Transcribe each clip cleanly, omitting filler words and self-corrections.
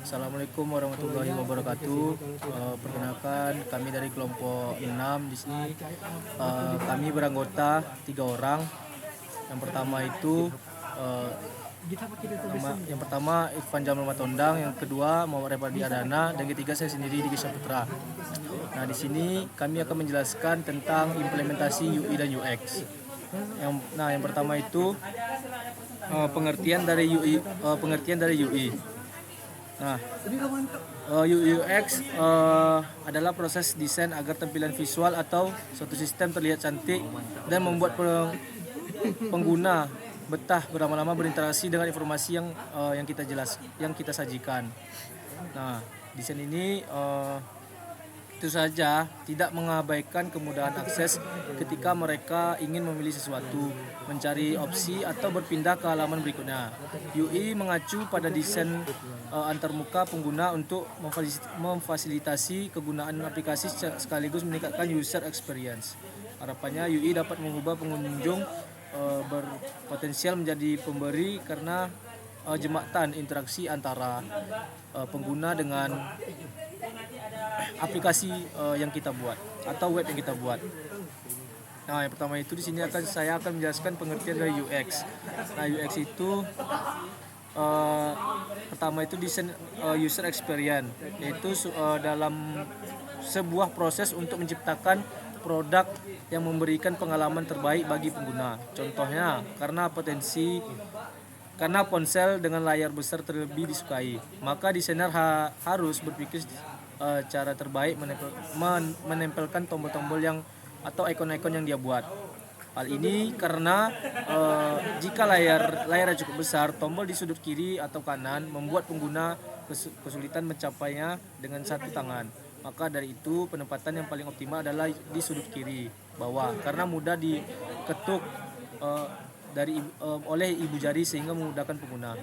Assalamualaikum warahmatullahi wabarakatuh. Perkenalkan, kami dari kelompok 6 di sini. Kami beranggota 3 orang. Yang pertama itu yang pertama Irfan Jamal Matondang, yang kedua Muhammad Repardi Adana, dan ketiga saya sendiri Diki Saputra. Nah, di sini kami akan menjelaskan tentang implementasi UI dan UX. Yang pertama itu pengertian dari UI. Nah, UX adalah proses desain agar tampilan visual atau suatu sistem terlihat cantik dan membuat pengguna betah berlama-lama berinteraksi dengan informasi yang kita sajikan. Nah, desain ini itu saja tidak mengabaikan kemudahan akses ketika mereka ingin memilih sesuatu, mencari opsi atau berpindah ke halaman berikutnya. UI mengacu pada desain antarmuka pengguna untuk memfasilitasi kegunaan aplikasi sekaligus meningkatkan user experience. Harapannya UI dapat mengubah pengunjung berpotensial menjadi pemberi karena jembatan interaksi antara pengguna dengan aplikasi yang kita buat atau web yang kita buat. Nah, yang pertama itu di sini saya akan menjelaskan pengertian dari UX. Nah, UX itu pertama itu desain user experience, yaitu dalam sebuah proses untuk menciptakan produk yang memberikan pengalaman terbaik bagi pengguna. Contohnya, karena ponsel dengan layar besar terlebih disukai, maka desainer harus berpikir cara terbaik menempelkan tombol-tombol atau ikon-ikon yang dia buat. Hal ini karena jika layarnya cukup besar, tombol di sudut kiri atau kanan membuat pengguna kesulitan mencapainya dengan satu tangan. Maka dari itu penempatan yang paling optimal adalah di sudut kiri bawah karena mudah diketuk oleh ibu jari sehingga memudahkan pengguna.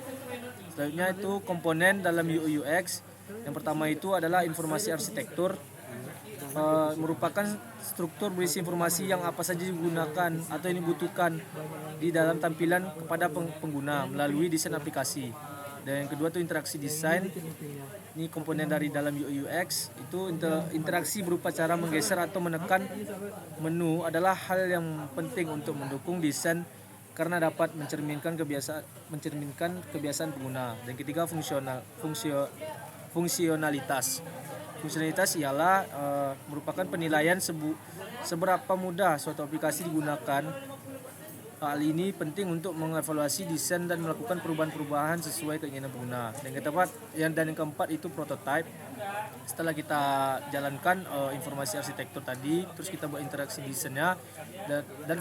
Selanjutnya itu komponen dalam UI UX. Yang pertama itu adalah informasi arsitektur, merupakan struktur berisi informasi yang apa saja digunakan atau ini dibutuhkan di dalam tampilan kepada pengguna melalui desain aplikasi. Dan yang kedua itu interaksi desain. Ini komponen dari dalam UI UX. Itu interaksi berupa cara menggeser atau menekan menu adalah hal yang penting untuk mendukung desain karena dapat mencerminkan kebiasaan pengguna. Dan ketiga fungsionalitas. Fungsionalitas ialah merupakan penilaian seberapa mudah suatu aplikasi digunakan. Hal ini penting untuk mengevaluasi desain dan melakukan perubahan-perubahan sesuai keinginan pengguna. Dan yang keempat itu prototype. Setelah kita jalankan informasi arsitektur tadi, terus kita buat interaksi desainnya dan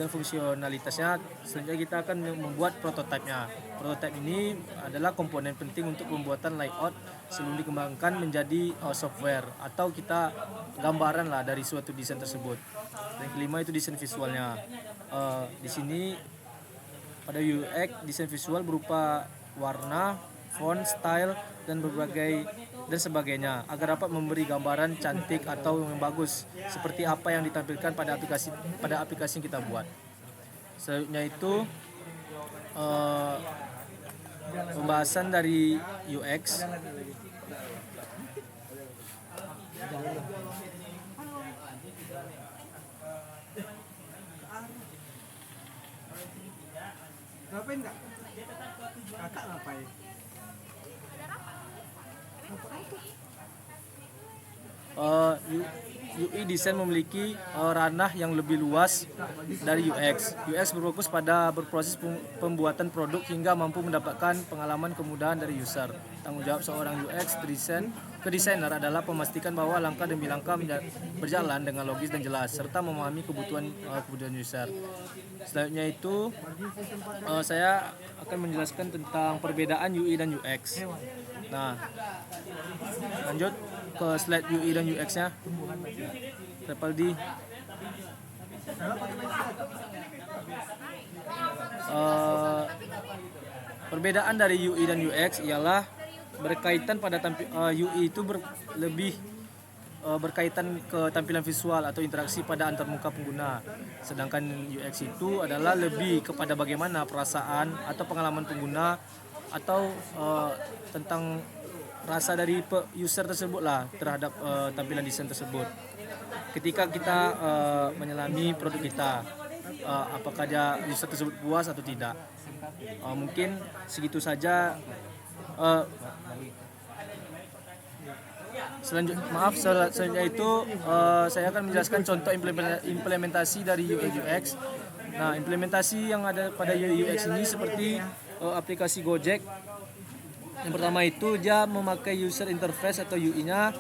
fungsionalitasnya, selanjutnya kita akan membuat prototipenya. Prototype ini adalah komponen penting untuk pembuatan layout sebelum dikembangkan menjadi software atau kita gambaran lah dari suatu desain tersebut. Dan kelima itu desain visualnya. Di sini pada UX desain visual berupa warna, font, style dan sebagainya agar dapat memberi gambaran cantik atau yang bagus seperti apa yang ditampilkan pada aplikasi yang kita buat. Selanjutnya itu pembahasan dari UX. Ngapain enggak? Kakak ngapain? UI desain memiliki ranah yang lebih luas dari UX. UX berfokus pada berproses pembuatan produk hingga mampu mendapatkan pengalaman kemudahan dari user. Tanggung jawab seorang UX designer adalah memastikan bahwa langkah demi langkah berjalan dengan logis dan jelas serta memahami kebutuhan user. Selanjutnya itu saya akan menjelaskan tentang perbedaan UI dan UX. Nah, lanjut ke slide UI dan UX-nya. Repardi. Perbedaan dari UI dan UX ialah berkaitan pada UI itu lebih berkaitan ke tampilan visual atau interaksi pada antarmuka pengguna. Sedangkan UX itu adalah lebih kepada bagaimana perasaan atau pengalaman pengguna atau tentang rasa dari user tersebut lah terhadap tampilan desain tersebut. Ketika kita menyelami produk kita, apakah user tersebut puas atau tidak. Mungkin segitu saja. Selanjutnya itu saya akan menjelaskan contoh implementasi dari UI UX. Nah, implementasi yang ada pada UI UX ini seperti aplikasi Gojek. Yang pertama itu dia memakai user interface atau UI-nya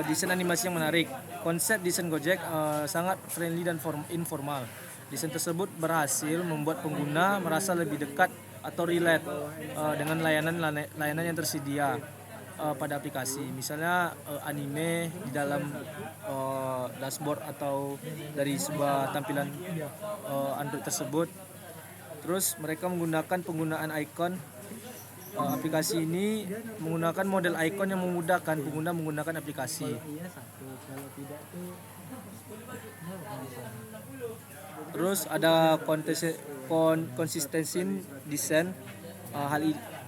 desain animasi yang menarik. Konsep desain Gojek sangat friendly dan informal. Desain tersebut berhasil membuat pengguna merasa lebih dekat atau relate dengan layanan yang tersedia pada aplikasi. Misalnya anime di dalam dashboard atau dari sebuah tampilan Android tersebut. Terus mereka menggunakan penggunaan icon. Aplikasi ini menggunakan model icon yang memudahkan pengguna menggunakan aplikasi. Terus ada konsistensi desain.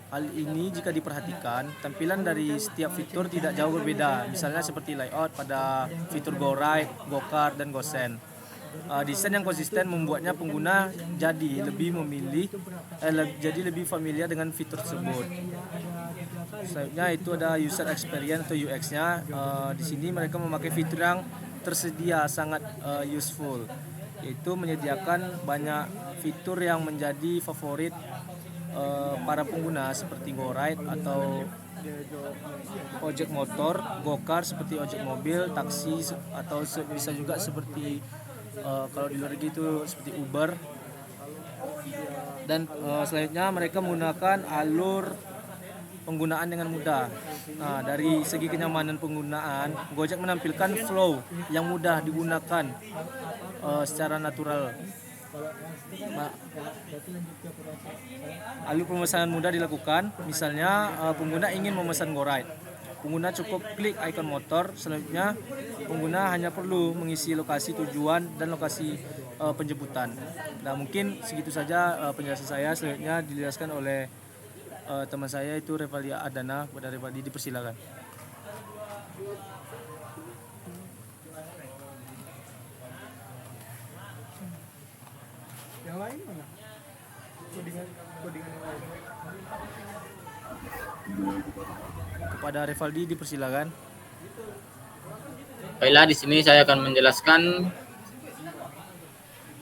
Hal ini jika diperhatikan, tampilan dari setiap fitur tidak jauh berbeda. Misalnya seperti layout pada fitur Go Right, Go Kart, dan Go Send. Desain yang konsisten membuatnya pengguna jadi lebih familiar dengan fitur tersebut. Selanjutnya itu ada user experience atau UX-nya. Di sini mereka memakai fitur yang tersedia sangat useful, yaitu menyediakan banyak fitur yang menjadi favorit para pengguna seperti Go Ride atau ojek motor, Go Car seperti ojek mobil, taksi, atau bisa juga seperti kalau di luar negeri itu seperti Uber. Dan selanjutnya mereka menggunakan alur penggunaan dengan mudah. Nah, dari segi kenyamanan penggunaan, Gojek menampilkan flow yang mudah digunakan secara natural. Alur pemesanan mudah dilakukan. Misalnya pengguna ingin memesan Go Ride, pengguna cukup klik ikon motor. Selanjutnya pengguna hanya perlu mengisi lokasi tujuan dan lokasi penjemputan. Nah, mungkin segitu saja penjelasan saya. Selanjutnya dijelaskan oleh teman saya itu Revalia Adana. Kepada Revali dipersilakan. Yang lain mana? Kodingan yang lain. Kepada Revaldi dipersilakan. Baiklah, di sini saya akan menjelaskan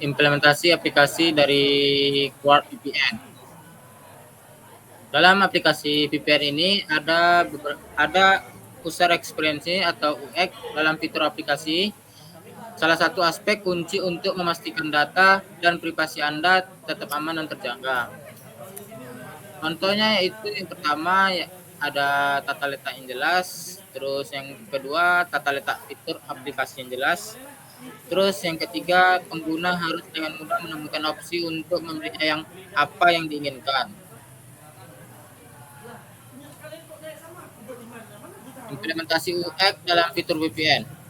implementasi aplikasi dari Quark VPN. Dalam aplikasi VPN ini ada user experience atau UX dalam fitur aplikasi. Salah satu aspek kunci untuk memastikan data dan privasi Anda tetap aman dan terjaga. Contohnya yaitu yang pertama ada tata letak yang jelas, terus yang kedua tata letak fitur aplikasi yang jelas, terus yang ketiga pengguna harus dengan mudah menemukan opsi untuk memilih apa yang diinginkan. Implementasi UX dalam fitur VPN.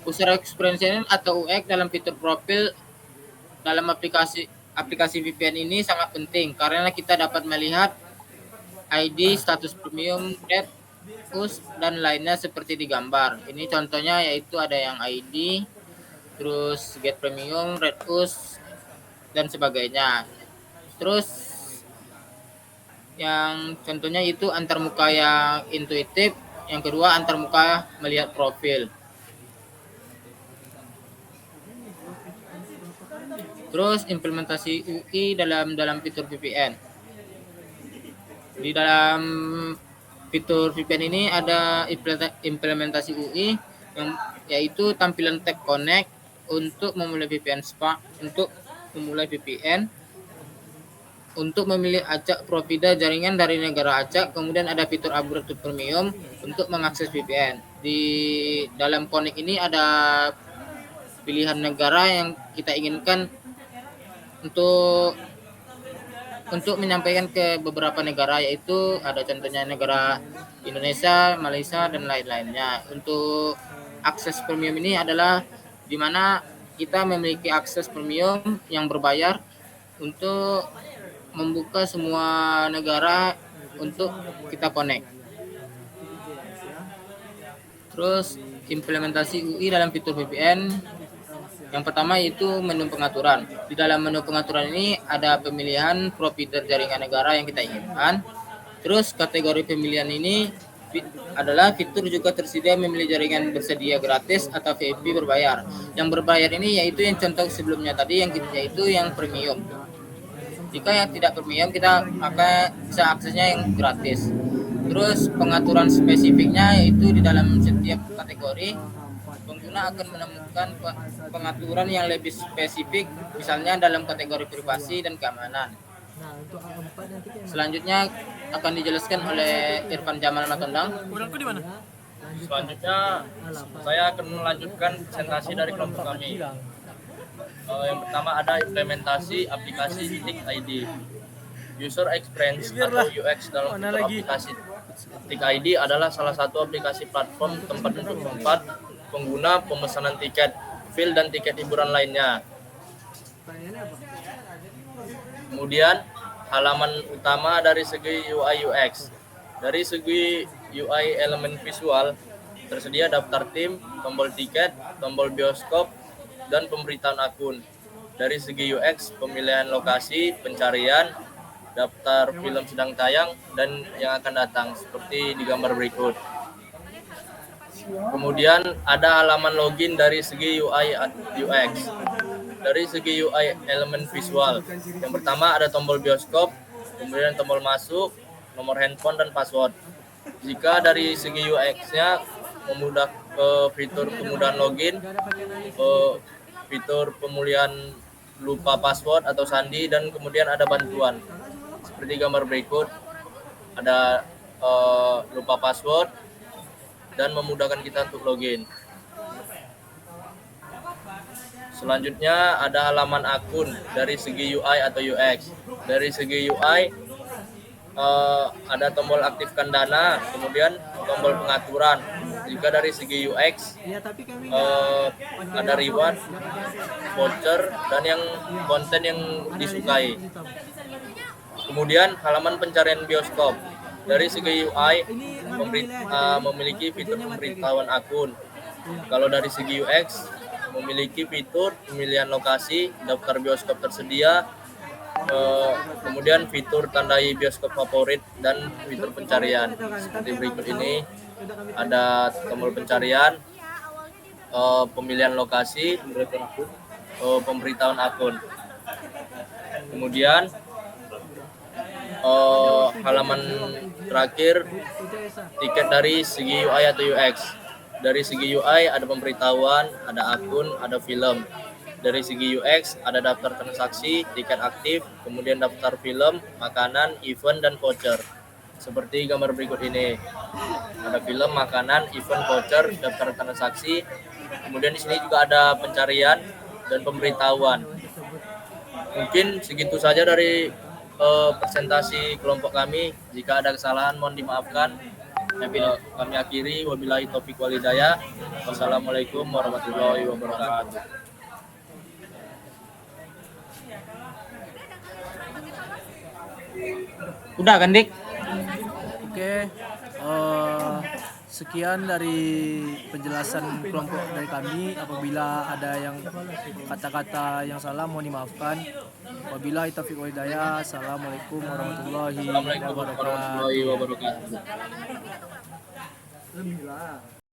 User experience atau UX dalam fitur profil dalam aplikasi VPN ini sangat penting karena kita dapat melihat ID, status premium, red, push, dan lainnya seperti di gambar. Ini contohnya yaitu ada yang ID, terus get premium, red push, dan sebagainya. Terus yang contohnya itu antarmuka yang intuitif, yang kedua antarmuka melihat profil. Terus implementasi UI dalam fitur VPN. Di dalam fitur VPN ini ada implementasi UI yaitu tampilan tab connect untuk memulai VPN untuk memilih acak provider jaringan dari negara acak. Kemudian ada fitur upgrade to premium untuk mengakses VPN. Di dalam connect ini ada pilihan negara yang kita inginkan untuk menyampaikan ke beberapa negara, yaitu ada contohnya negara Indonesia, Malaysia, dan lain-lainnya. Untuk akses premium ini adalah di mana kita memiliki akses premium yang berbayar untuk membuka semua negara untuk kita connect. Terus implementasi UI dalam fitur VPN. Yang pertama yaitu menu pengaturan. Di dalam menu pengaturan ini ada pemilihan provider jaringan negara yang kita inginkan. Terus kategori pemilihan ini adalah fitur juga tersedia memilih jaringan bersedia gratis atau VIP berbayar. Yang berbayar ini yaitu yang contoh sebelumnya tadi yaitu yang premium. Jika yang tidak premium kita bisa aksesnya yang gratis. Terus pengaturan spesifiknya yaitu di dalam setiap kategori pengguna akan menemukan pengaturan yang lebih spesifik, misalnya dalam kategori privasi dan keamanan. Selanjutnya akan dijelaskan oleh Irfan Jamal Matondang. Selanjutnya saya akan melanjutkan presentasi dari kelompok kami. Yang pertama ada implementasi aplikasi Tik ID. User experience atau UX dalam fitur aplikasi Tik ID adalah salah satu aplikasi platform tempat untuk pengguna pemesanan tiket, feel dan tiket hiburan lainnya. Kemudian halaman utama dari segi UI UX. Dari segi UI elemen visual tersedia daftar tim, tombol tiket, tombol bioskop, dan pemberitahuan akun. Dari segi UX pemilihan lokasi, pencarian, daftar film sedang tayang dan yang akan datang seperti di gambar berikut. Kemudian ada halaman login dari segi UI UX. Dari segi UI elemen visual, yang pertama ada tombol bioskop, kemudian tombol masuk, nomor handphone dan password. Jika dari segi UX-nya fitur kemudahan login, fitur pemulihan lupa password atau sandi, dan kemudian ada bantuan seperti gambar berikut. Ada lupa password dan memudahkan kita untuk login. Selanjutnya ada halaman akun dari segi UI atau UX. Dari segi UI ada tombol aktifkan dana, kemudian tombol pengaturan. Jika dari segi UX ada reward, voucher, dan yang konten yang disukai. Kemudian halaman pencarian bioskop. Dari segi UI memiliki fitur pemberitahuan akun. Kalau dari segi UX memiliki fitur pemilihan lokasi, daftar bioskop tersedia, kemudian fitur tandai bioskop favorit dan fitur pencarian. Seperti berikut ini ada tombol pencarian, pemilihan lokasi, pemberitahuan akun. Kemudian halaman terakhir tiket dari segi UI atau UX. Dari segi UI ada pemberitahuan, ada akun, ada film. Dari segi UX ada daftar transaksi, tiket aktif, kemudian daftar film, makanan, event, dan voucher. Seperti gambar berikut ini. Ada film, makanan, event, voucher, daftar transaksi. Kemudian di sini juga ada pencarian dan pemberitahuan. Mungkin segitu saja dari presentasi kelompok kami. Jika ada kesalahan mohon dimaafkan. Kami akhiri, wabillahi taufiq wal hidayah. Wassalamualaikum warahmatullahi wabarakatuh. Udah kan, Dik? Oke, sekian dari penjelasan kelompok dari kami. Apabila ada yang kata-kata yang salah mohon dimaafkan. Wabillahi taufiq wal hidayah. Assalamualaikum warahmatullahi wabarakatuh. Wabarakatuh.